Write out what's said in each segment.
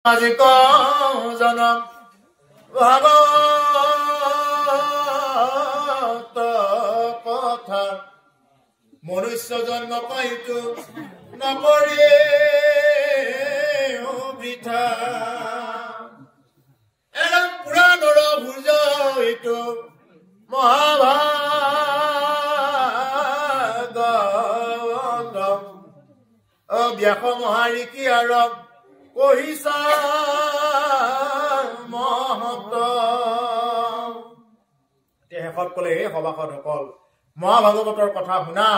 আজিক জনম ভাগৱত কথা মনুষ্য জন্ম পাইতো নকৰি বৃথা এনে পুৰাণৰ ভুজ এইটো মহাভাগৱতম ব্যাস মহাৰিষি আৰু কহিছা মহত শেষত কলে হে সভাসদসকল মহাভাগৱতৰ কথা শুনা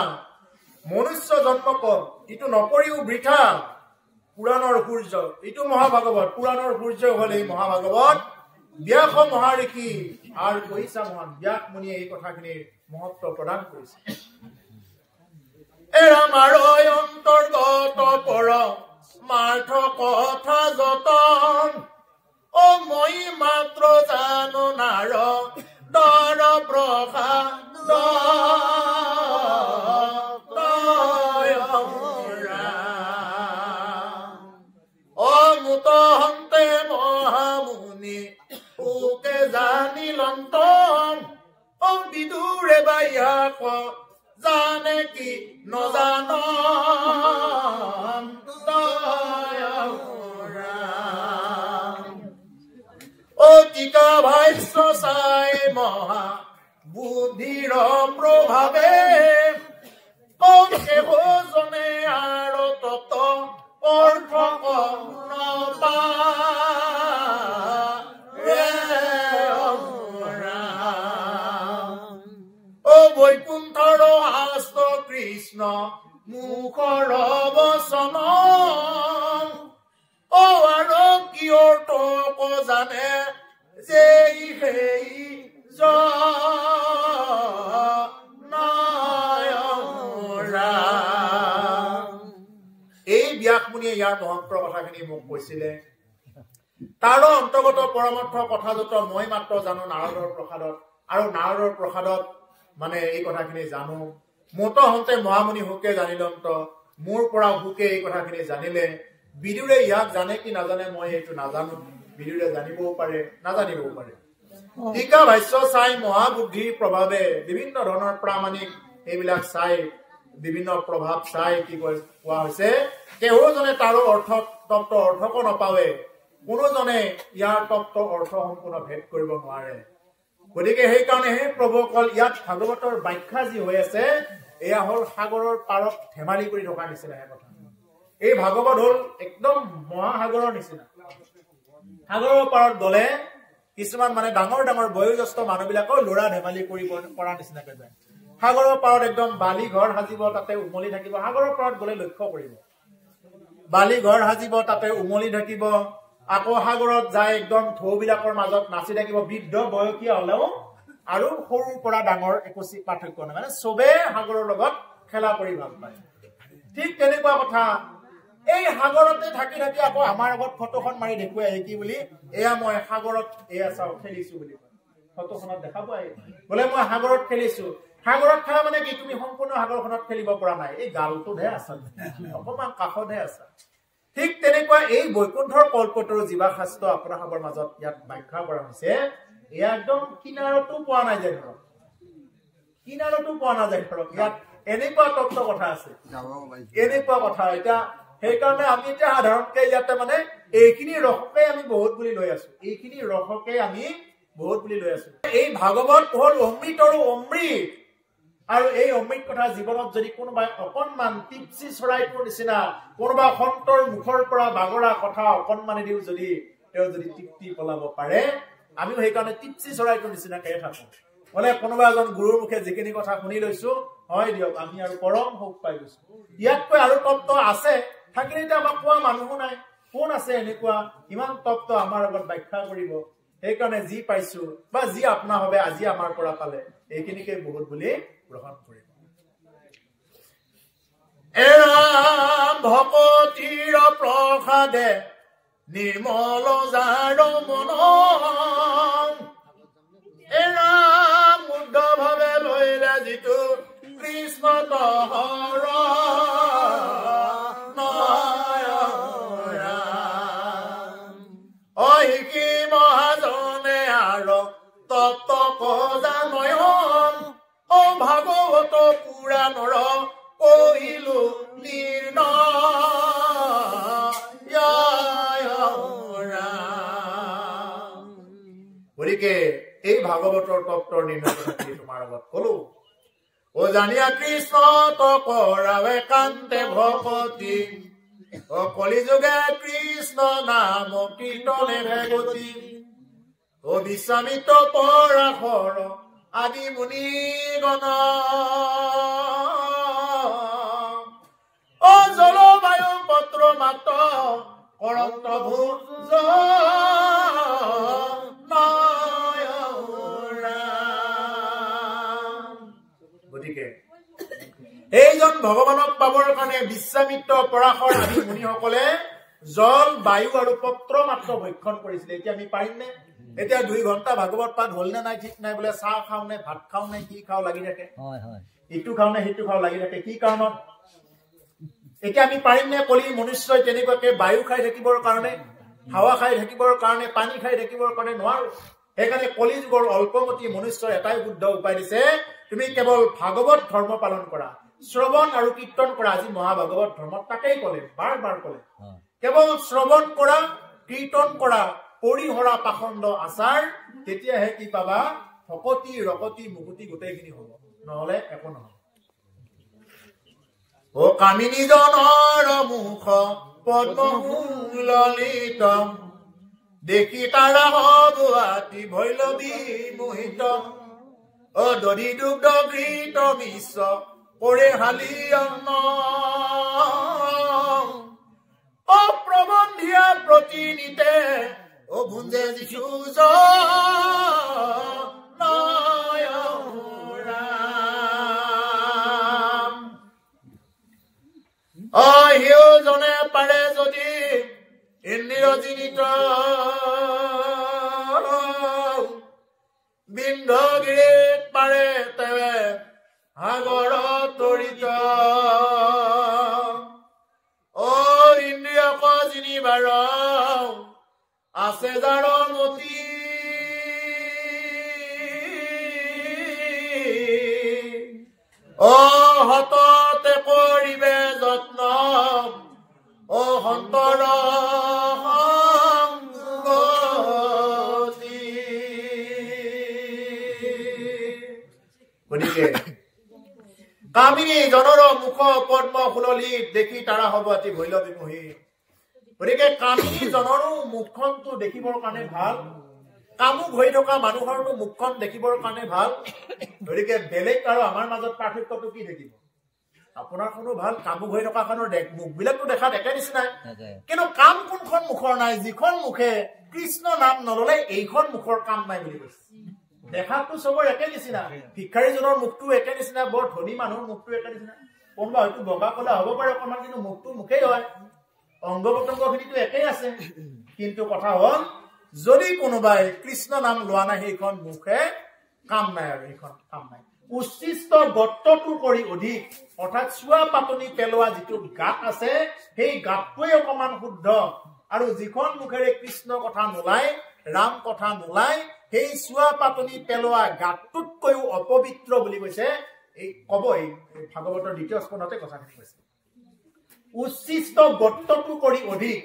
মনুষ্য জন্ম কম ইটো নকৰিও বৃথা পুৰাণৰ সূৰ্য ইটো মহাভাগৱত পুৰাণৰ সূৰ্য হল এই মহাভাগৱত ব্যাস মহাৰিষি আৰু কহিছা মহান ব্যাস মুনিয়ে এই কথাখিনিৰ মহত্ব প্ৰদান কৰিছে এৰামাৰ অন্তৰ্গত পৰ মাৰ্থ কথা যতন অ মই মাত্ৰ জানো নাৰ দৰ প্ৰসাদ অমুত হন্তে মহামুনি ওকে জানিলন্ত অ বিদুৰে বাইয়াক জানে কি নজান অতিকা ভাষ্য চাই মহা বুদ্ধিৰ প্ৰভাৱে জনে আৰু তত অৰ্থ বৈকুণ্ঠৰ হাস্ত কৃষ্ণ মুখৰ বচন আৰু কিয়ৰ তোক জানে যে সেই এই ব্যাস মুনিয়ে ইয়াৰ মহত্বৰ কথাখিনি মোক কৈছিলে তাৰ অন্তৰ্গত পৰমাৰ্থ কথা যত মই মাত্ৰ জানো নাৰদৰ প্ৰসাদত আৰু নাৰদৰ প্ৰসাদত মানে এই কথাখিনি জানো মত হন্তে মহামুনি হুকে জানিলন্ত মোৰ পৰা হুকে এই কথাখিনি জানিলে বিদুৰে ইয়াক জানে কি নাজানে মই এইটো নাজানো বিদুৰে জানিবও পাৰে নাজানিবও পাৰে টিকা ভাষ্য চাই মহাবুদ্ধিৰ প্ৰভাৱে বিভিন্ন ধৰণৰ প্ৰামাণিক এইবিলাক চাই বিভিন্ন প্ৰভাৱ চাই কি কোৱা হৈছে কেউজনে তাৰো অৰ্থ তত্ত্ব অৰ্থকো নাপাৱে কোনোজনে ইয়াৰ তত্ত্ব অৰ্থ সম্পূৰ্ণ ভেদ কৰিব নোৱাৰে গতিকে সেইকাৰণে হে প্ৰভুসকল ইয়াত ভাগৱতৰ ব্যাখ্যা যি হৈ আছে এয়া হল সাগৰৰ পাৰত ধেমালি কৰি থকাৰ নিচিনা কথা এই ভাগৱত হল একদম মহাসাগৰৰ নিচিনা সাগৰৰ পাৰত গলে কিছুমান মানে ডাঙৰ ডাঙৰ বয়োজ্যেষ্ঠ মানুহবিলাকৰ লৰা ধেমালি কৰিব পৰা নিচিনাকে যায় সাগৰৰ পাৰত একদম বালি ঘৰ সাজিব তাতে উমলি থাকিব সাগৰৰ পাৰত গলে লক্ষ্য কৰিব বালি ঘৰ সাজিব তাতে উমলি থাকিব আকৌ সাগৰত যায় একদম ঢৌবিলাকৰ মাজত নাচি থাকিব বৃদ্ধ বয়সীয়া হলেও আৰু সৰুৰ পৰা ডাঙৰ একো পাৰ্থক্য নাই মানে চবে সাগৰৰ লগত খেলা কৰি ভাল পায় ঠিক তেনেকুৱা কথা এই সাগৰতে থাকি থাকি আকৌ আমাৰ আগত ফটোখন মাৰি দেখুৱাই কি বুলি এয়া মই সাগৰত এয়া চাও খেলিছো বুলি ফটোখনত দেখাব বোলে মই সাগৰত খেলিছো সাগৰত খেলা মানে কি তুমি সম্পূৰ্ণ সাগৰখনত খেলিব পৰা নাই এই গালটোহে আছা অকমান কাষতহে আছা ঠিক তেনেকুৱা এই বৈকুণ্ঠৰ কল্পতৰু জীৱাশাস্ত্ৰ আপোনালোকৰ মাজত ইয়াত ব্যাখ্যা কৰা হৈছে এয়া একদম কিনাৰতো পোৱা নাই যে ধৰক কিনাৰতো পোৱা নাযায় ধৰক ইয়াত এনেকুৱা তত্ত্ব কথা আছে এনেকুৱা কথা এতিয়া সেইকাৰণে আমি এতিয়া সাধাৰণতে ইয়াতে মানে এইখিনি ৰসকে আমি বহুত বুলি লৈ আছো এইখিনি ৰসকে আমি বহুত বুলি লৈ আছো এই ভাগৱত হল অমৃতৰো অমৃত আৰু এই অমৃত কথা জীৱনত যদি কোনোবাই অকণমান টিপচি চৰাইটোৰ নিচিনা কোনোবা সন্তৰ মুখৰ পৰা বাগৰা কথা অকণমানে দিও যদি তেওঁ যদি তৃপ্তি পলাব পাৰে আমিও সেইকাৰণে টিপচি চৰাইটোৰ নিচিনাকে থাকো মানে কোনোবা এজন গুৰুৰ মুখে যিখিনি কথা শুনি লৈছো হয় দিয়ক আমি আৰু পৰম সুখ পাই গৈছো ইয়াতকৈ আৰু তত্ত্ব আছে থাকিলে এতিয়া আমাক কোৱা মানুহো নাই কোন আছে এনেকুৱা ইমান তত্ত্ব আমাৰ আগত ব্যাখ্যা কৰিব সেইকাৰণে যি পাইছো বা যি আপনা হবে আজি আমাৰ পৰা পালে এইখিনিকে বহুত বুলি গ্ৰহণ কৰিব এৰা ভকতিৰ প্ৰসাদে নিৰ্মল যাৰ মন এৰা মুগ্ধ ভাৱে লৈলে যিটো কৃষ্ণ তহৰ মহিষী মহাজনে আৰু তত্ত কজা নয়ন ও ভাগৱত পুৰাণৰ কহিলো নিৰ্ণয় গতিকে এই ভাগৱতৰ তত্বৰ নিৰ্ণয় তোমাৰ আগত কলো ও জানিয়া কৃষ্ণ তকৰাৱে কান্তে ভকতি ও কলিযুগে কৃষ্ণ নাম কীৰ্তনে ভগতি ও বিশ্বামিত্ৰ পৰাশৰ আদি মুনিগণ ও জলবায়ু পত্ৰ মাত কৰন্ত ভোজ গতিকে এইজন ভগৱানক পাবৰ কাৰণে বিশ্বামিত্ৰ পৰাশৰ আদি মুনিসকলে জল বায়ু আৰু পত্ৰ মাত্ৰ ভক্ষণ কৰিছিলে এতিয়া আমি পাৰিমনে এতিয়া 2 ঘণ্টা ভাগৱত পাঠ হল নে নাই ঠিক নাই বোলে চাহ খাও নে ভাত খাও নে কি খাও লাগি থাকে ইটো খাও নে হিটো খাও লাগি থাকে কি কাৰণত এতিয়া আমি পাৰিমনে কলি মনুষ্যই তেনেকুৱাকে বায়ু খাই থাকিবৰ কাৰণে হাৱা খাই থাকিবৰ কাৰণে পানী খাই থাকিবৰ কাৰণে নোৱাৰো সেইকাৰণে কলি যুগৰ অল্পমতি মনুষ্যৰ এটাই বুদ্ধ উপায় দিছে তুমি কেৱল ভাগৱত ধৰ্ম পালন কৰা শ্ৰৱণ আৰু কীৰ্তন কৰা আজি মহাভাগৱত ধৰ্মত তাকেই কলে বাৰ বাৰ কলে কেৱল শ্ৰৱণ কৰা কীৰ্তন কৰা পৰিহৰা পাখণ্ড আচাৰ তেতিয়াহে কি পাবা ভকতি ৰকতি মুকুতি গোটেইখিনি হ'ব নহলে একো নহয় ও কামিনী জনৰ মুখ পদ্মললিত দেখি তাৰা হবুৱাতি ভৈলৱী মোহিত ও দধি দুগ্ধ ঘৃত মিশ্ৰ কৰে হালি অন্ন ও প্ৰবন্ধিয়া প্ৰতিনিতে ও ভুঞ্জে যিসূজ জনে পাৰে যদি ইন্দ্ৰিয়জনিত বিন্ধগিৰিত পাৰে তেৱে সাগৰ তৰিত ও ইন্দ্ৰিয়ক জিনিবাৰ আছে যাৰ মতি ও হততে কৰিবে যত্ন ও সন্তৰ গতিকে কামিনী জনৰ মুখ পদ্ম ফুললিত দেখি তাৰা হ'ব অতি ভৈলৱী মোহি গতিকে কামিনী জনৰো মুখখনটো দেখিবৰ কাৰণে ভাল কামুক হৈ থকা মানুহৰটো মুখখন দেখিবৰ কাৰণে ভাল গতিকে বেলেগ আৰু আমাৰ মাজত পাৰ্থক্যটো কি দেখিব আপোনাৰ কোনো ভাল কামুক হৈ থকা খনৰ মুখবিলাকতো দেখাত একে নিচিনাই কিন্তু কাম কোনখন মুখৰ নাই যিখন মুখে কৃষ্ণ নাম নললে এইখন মুখৰ কাম নাই বুলি কৈছে দেখাতো সবৰ একে নিচিনা ভিক্ষাৰীজনৰ মুখটো একে নিচিনা বৰ ধনী মানুহৰ মুখটো একে নিচিনা কোনবা হয়তো বগা কলা হ'ব পাৰে অকমান কিন্তু মুখটো মুখেই হয় অংগ প্ৰত্যংগখিনিতো একেই আছে কিন্তু কথা হ'ল যদি কোনোবাই কৃষ্ণ নাম লোৱা নাই সেইখন মুখে কাম নাই আৰু এইখন কাম নাই উচ্ছিষ্ট গত্তটো কৰি অধিক অৰ্থাৎ চুৱা পাতনি পেলোৱা যিটো গাত আছে সেই গাতটোৱে অকমান শুদ্ধ আৰু যিখন মুখেৰে কৃষ্ণ কথা নোলায় ৰাম কথা নোলায় সেই চুৱা পাতনি পেলোৱা গাতটোতকৈও অপবিত্ৰ বুলি কৈছে এই কব এই ভাগৱতৰ দ্বিতীয় স্কন্ধতে কথাখিনি কৈছে উচ্ছিষ্ট গত্তটো কৰি অধিক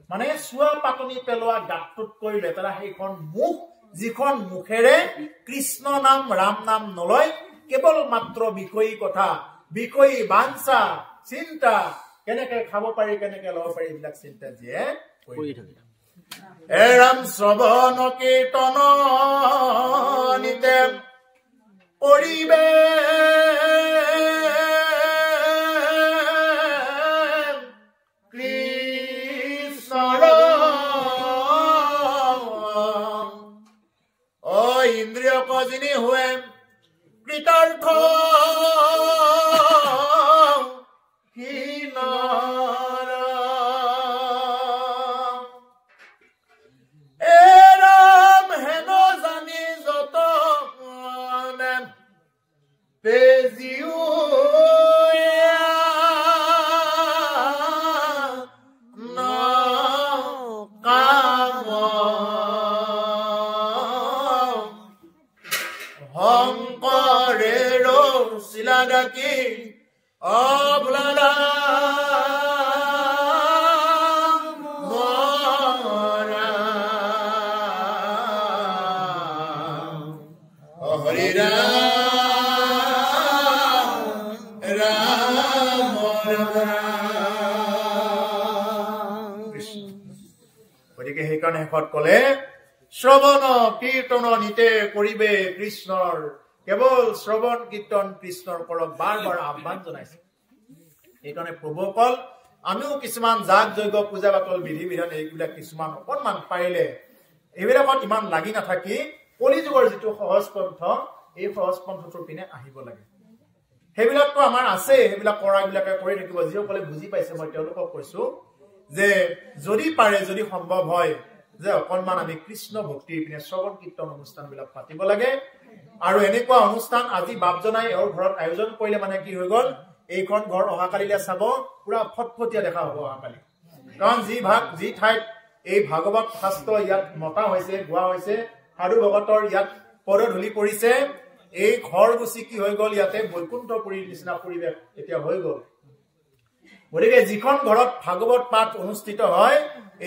মানে চুৱা পাতনি পেলোৱা গাতটোতকৈ লেতেৰা সেইখন মুখ যিখন মুখেৰে কৃষ্ণ নাম ৰাম নাম নলয় কেৱল মাত্ৰ বিষয়ী কথা বিষয়ী বাঞ্ছা চিন্তা কেনেকে খাব পাৰি কেনেকে ল'ব পাৰি এইবিলাক চিন্তা যিয়ে কৰি থাকে এৰাম শ্ৰৱণ কীৰ্তন নিতে কৰিবে কৃষ্ণৰ ইন্দ্ৰিয়ক যিনি हुए কৃতাৰ্থ দিলা ডাকি অ ভোলালা মৰা অ হৰি গতিকে সেইকাৰণে শেষত কলে শ্ৰৱণ কীৰ্তন নিতে কৰিবে কৃষ্ণৰ কেৱল শ্ৰৱণ কীৰ্তন কৃষ্ণৰ কৰক বাৰ বাৰ আহ্বান জনাইছে সেইকাৰণে প্ৰভুসকল আমিও কিছুমান যাগ যজ্ঞ পূজা পাতল বিধি বিধান এইবিলাক কিছুমান অকণমান পাৰিলে এইবিলাকত ইমান লাগি নাথাকি কলিযুগৰ যিটো সহজ পন্থ এই সহজ পন্থটোৰ পিনে আহিব লাগে সেইবিলাকতো আমাৰ আছে সেইবিলাক কৰাবিলাকে কৰি থাকিব যিসকলে বুজি পাইছে মই তেওঁলোকক কৈছো যে যদি পাৰে যদি সম্ভৱ হয় যে অকণমান আমি কৃষ্ণ ভক্তিৰ পিনে শ্ৰৱণ কীৰ্তন অনুষ্ঠানবিলাক পাতিব লাগে আৰু এনেকুৱা অনুষ্ঠান আজি বাপজনাই এওঁৰ ঘৰত আয়োজন কৰিলে মানে কি হৈ গ'ল এইখন ঘৰ অহাকালিলৈ চাব পুৰা ফটফটীয়া দেখা হ'ব অহাকালি কাৰণ যি ঠাইত এই ভাগৱত শাস্ত্ৰ ইয়াত মতা হৈছে গোৱা হৈছে সাধু ভগতৰ ইয়াত পদধূলি পৰিছে এই ঘৰ গুচি কি হৈ গ'ল ইয়াতে বৈকুণ্ঠপুৰীৰ নিচিনা পৰিৱেশ এতিয়া হৈ গ'ল গতিকে যিখন ঘৰত ভাগৱত পাঠ অনুষ্ঠিত হয়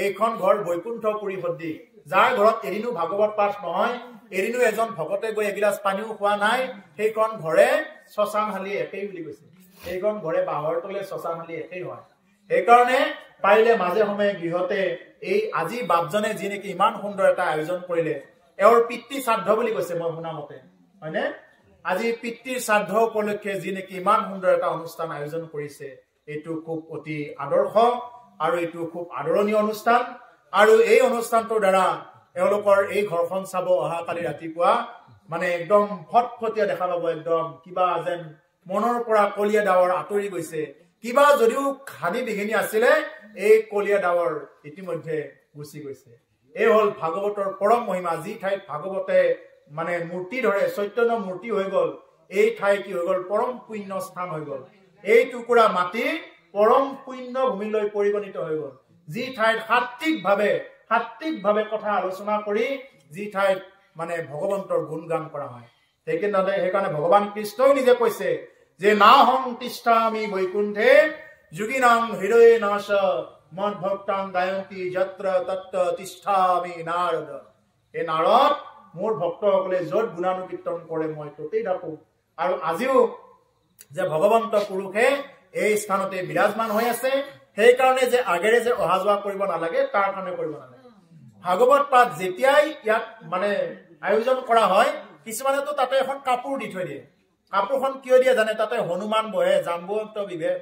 এইখন ঘৰ বৈকুণ্ঠপুৰী সদৃশ যাৰ ঘৰত এদিনো ভাগৱত পাঠ নহয় এদিনো এজন ভকতে গৈ এগিলাচ পানীও খোৱা নাই সেইখন ঘৰে শ্মশানশালী একেই বুলি কৈছে সেইখন ঘৰে বাঁহৰ তলে শ্মশানশালী একেই হয় সেইকাৰণে পাৰিলে মাজে সময়ে গৃহতে এই আজি বাপজনে যি নেকি ইমান সুন্দৰ এটা আয়োজন কৰিলে এওঁৰ পিতৃ শ্ৰাদ্ধ বুলি কৈছে মই শুনা মতে হয়নে আজি পিতৃৰ শ্ৰাদ্ধ উপলক্ষে যি নেকি ইমান সুন্দৰ এটা অনুষ্ঠান আয়োজন কৰিছে এইটো খুব অতি আদৰ্শ আৰু এইটো খুব আদৰণীয় অনুষ্ঠান আৰু এই অনুষ্ঠানটোৰ দ্বাৰা এওঁলোকৰ এই ঘৰখন চাব অহাকালি ৰাতিপুৱা মানে একদম ফটফটীয়া দেখা পাব একদম কিবা যেন মনৰ পৰা কলীয়া ডাৱৰ আঁতৰি গৈছে কিবা যদিও হানি বিঘিনি আছিলে এই কলীয়া ডাৱৰ ইতিমধ্যে গুচি গৈছে এই হল ভাগৱতৰ পৰম মহিমা যি ঠাইত ভাগৱতে মানে মূৰ্তি ধৰে চৈতন্য মূৰ্তি হৈ গ'ল এই ঠাই কি হৈ গ'ল পৰম পুণ্য স্থান হৈ গ'ল এই টুকুৰা মাটি পৰম পুণ্য ভূমিলৈ পৰিগণিত হৈ গ'ল যি ঠাইত সাত্বিকভাৱে কথা আলোচনা কৰি যি ঠাইত মানে ভগৱন্তৰ গুণগান কৰা হয় সেইকাৰণে ভগৱান কৃষ্ণই নিজে কৈছে যে নাহং তিষ্ঠামি বৈকুণ্ঠে যোগিনাং হৃদয়ে নাশ মদ ভক্তাং গায়ন্তি যত্ৰ তত্ৰ তিষ্ঠামি নাৰদ এই নাৰদ মোৰ ভক্তসকলে য'ত গুণানুকীৰ্তন কৰে মই ততেই থাকো আৰু আজিও যে ভগৱন্ত পুৰুষে এই স্থানতে বিৰাজমান হৈ আছে সেইকাৰণে যে আগেৰে যে অহা যোৱা কৰিব নালাগে তাৰ কাৰণে কৰিব নালাগে ভাগৱত পাঠ যেতিয়াই ইয়াত মানে আয়োজন কৰা হয় কিছুমানেতো তাতে এখন কাপোৰ দি থৈ দিয়ে কাপোৰখন কিয় দিয়ে জানে তাতে হনুমান বহে জাম্বৱন্ত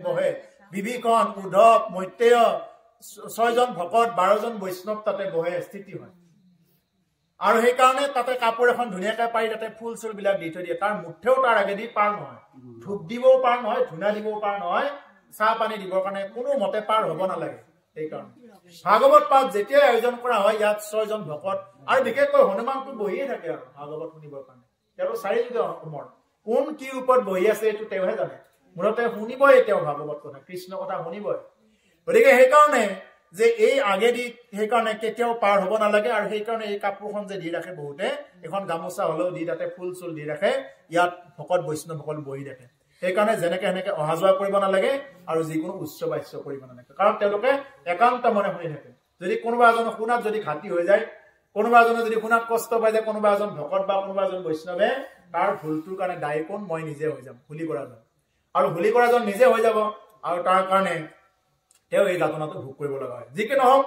বহে বিভীষণ উদ্ধৱ মৈত্ৰেয় 6 জন ভকত 12 জন বৈষ্ণৱ তাতে বহে স্থিতি হয় আৰু সেইকাৰণে তাতে কাপোৰ এখন ধুনীয়াকৈ পাৰি তাতে ফুল চুল বিলাক দি থৈ দিয়ে তাৰ মুঠেও তাৰ আগেদি পাৰ নহয় ধূপ দিবও পাৰ নহয় ধূনা দিবও পাৰ নহয় চাহ পানী দিবৰ কাৰণে কোনো মতে পাৰ হ'ব নালাগে সেইকাৰণে ভাগৱত পাঠ যেতিয়াই আয়োজন কৰা হয় ইয়াত 6 জন ভকত আৰু বিশেষকৈ হনুমানটো বহিয়ে থাকে আৰু ভাগৱত শুনিবৰ কাৰণে তেওঁ চাৰিযুগে অমৰ কোন কি ওপৰত বহি আছে এইটো তেওঁহে জানে মূলতে শুনিবই তেওঁ ভাগৱত কথা কৃষ্ণ কথা শুনিবই গতিকে সেইকাৰণে যে এই আগেদি সেইকাৰণে কেতিয়াও পাৰ হ'ব নালাগে আৰু সেইকাৰণে এই কাপোৰখন যে দি ৰাখে বহুতে এখন গামোচা হলেও দি তাতে ফুল চুল দি ৰাখে ইয়াত ভকত বৈষ্ণৱসকল বহি ৰাখে সেইকাৰণে যেনেকে সেনেকে অহা যোৱা কৰিব নালাগে আৰু যিকোনো উচ্চ বাচ্য কৰিব নালাগে কাৰণ তেওঁলোকে একান্ত মনে শুনি থাকে যদি কোনোবা এজন শুনাত যদি ঘাটি হৈ যায় কোনোবা এজনে যদি শুনাত কষ্ট পাই যায় কোনোবা এজন ভকত বা কোনোবা এজন বৈষ্ণৱে তাৰ ভুলটোৰ কাৰণে দায়ী কোন মই নিজে হৈ যাম হুলি কৰাজন আৰু হুলি কৰাজন নিজে হৈ যাব আৰু তাৰ কাৰণে তেওঁ এই যাতনাটো ভোগ কৰিব লগা হয় যিকি নহওক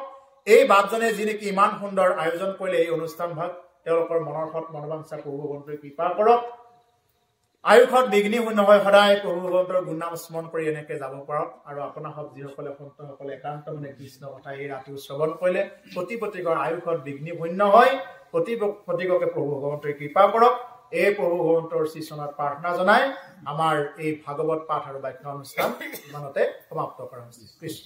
এই বাপজনে যি নেকি ইমান সুন্দৰ আয়োজন কৰিলে এই অনুষ্ঠান ভাগ তেওঁলোকৰ মনৰ সৎ মনোবাঞ্ছা প্ৰভু ভগৱন্তই কৃপা কৰক আয়ুষত বিঘ্নি শূন্য হয় সদায় প্ৰভু ভগৱন্তৰ গুণনাম স্মৰণ কৰি এনেকে যাব পাৰক আৰু আপোনাৰ সব যিসকলে সন্তসকলে একান্ত মনে কৃষ্ণ কথা এই ৰাতিও শ্ৰৱণ কৰিলে প্ৰতি প্ৰতিকৰ আয়ুষত বিঘ্নি শূন্য হয় প্ৰতি প্ৰতিককে প্ৰভু ভগৱন্তই কৃপা কৰক এই প্ৰভু ভগৱন্তৰ শ্ৰীচৰণত প্ৰাৰ্থনা জনাই আমাৰ এই ভাগৱত পাঠ আৰু বাখ্যা অনুষ্ঠান ইমানতে সমাপ্ত কৰা হৈছে কৃষ্ণ